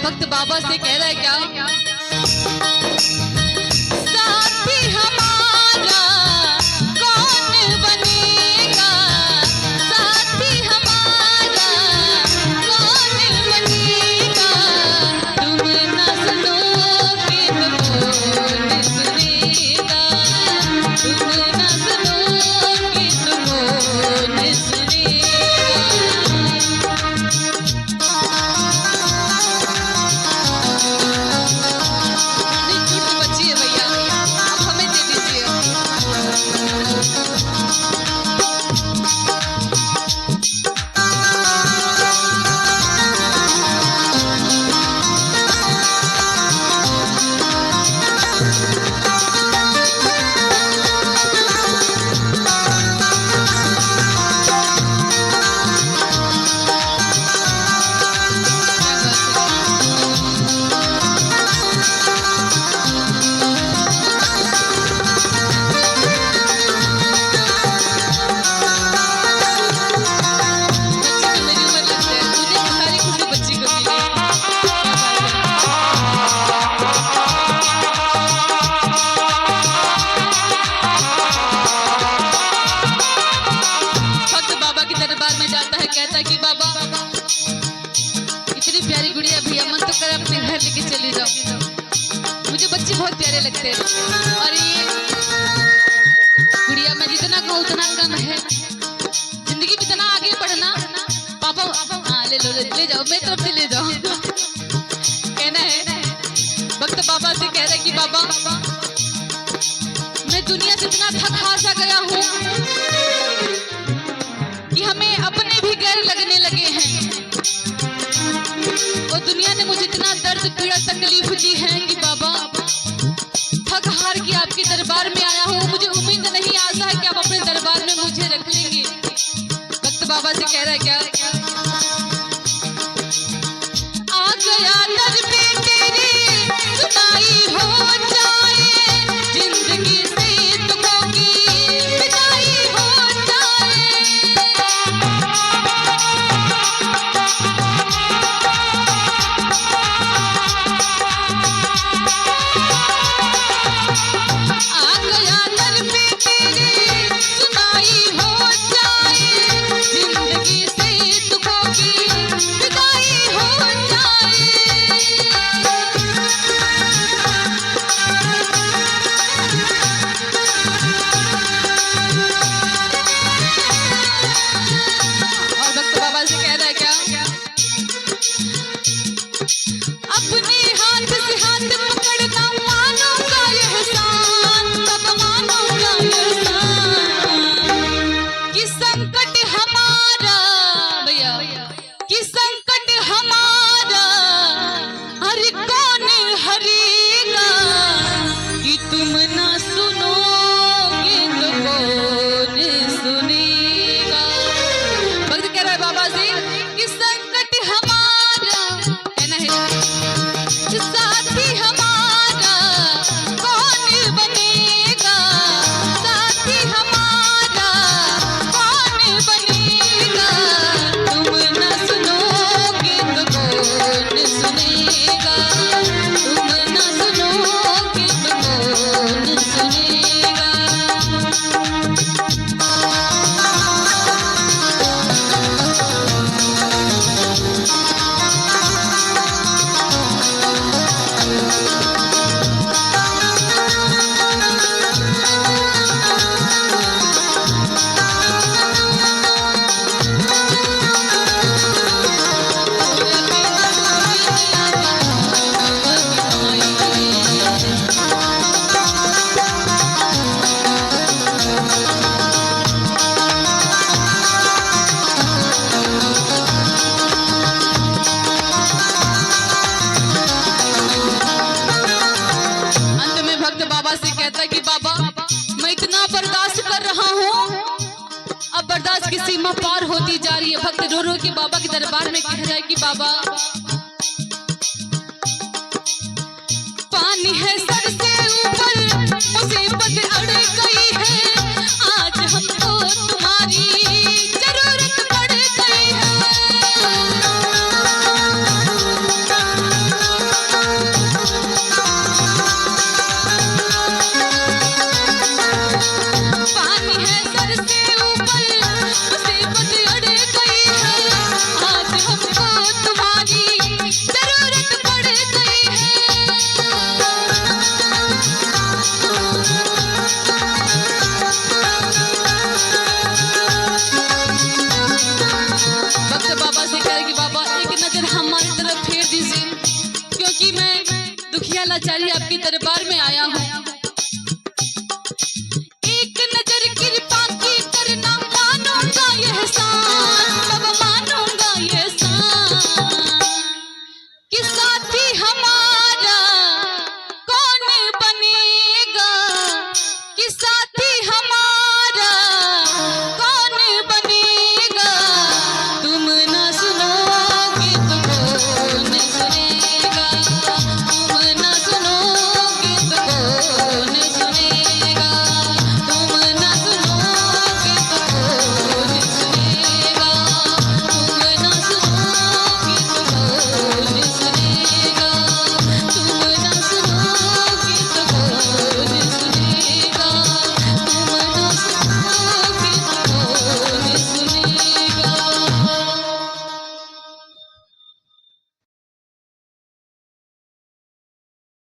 भक्त बाबा से कह रहा है क्या, साथी हमारा कौन बनेगा, साथी हमारा कौन बनेगा, तुम न सुनोगे तो कौन सुनेगा, तुम न सुनोगे तो कौन सुनेगा। कहता है कि बाबा इतनी प्यारी गुड़िया भैया मन तो कर अपने घर लेके चले जाओ, मुझे बच्चे बहुत प्यारे लगते हैं और ये गुड़िया मैं जितना कहूँ उतना कम है, जिंदगी में इतना आगे बढ़ना पापा। हाँ ले लो, ले जाओ, मेरी तरफ से ले जाओ। कहना है भक्त बाबा से कह रहे कि बाबा मैं दुनिया से इतना थक हार सा गया हूँ कि हमें अपने भी गैर लगने लगे हैं और दुनिया ने मुझे इतना दर्द पीड़ा तकलीफ दी है कि बाबा थक हार के आपके दरबार में आया हूँ, मुझे उम्मीद नहीं आशा है कि आप अपने दरबार में मुझे रख लेंगे। भक्त बाबा से कह रहा है क्या, आ गया दर पे तेरी सुनाई हो जाए, जिंदगी से दुखों की विदाई हो जाए, आ गया दर पे तेरी सुनाई हो जाए, जिंदगी से दुखों की विदाई हो जाए। और भक्त बाबा से कह रहा है क्या, अपने हाथ से हाथ पकड़ना मानूंगा एहसान, तब मानूंगा एहसान कि संकट हमारा भैया, कि संकट हमारा हर कौन हरेगा, कि तुम ना सुनोगे तो कौन सुनेगा। भक्त कह रहा है बाबा से कि संकट हमारा, कहना है साथी हमारा कौन बनेगा, साथी हमारा कौन बनेगा, तुम न सुनोगे तो कौन सुनेगा, तुम न सुनोगे तो कौन सुनेगा। बर्दाश्त की सीमा पार होती जा रही है। भक्त रो रो के बाबा के दरबार में कह रहा है कि बाबा पानी है सर से ऊपर मुसीबत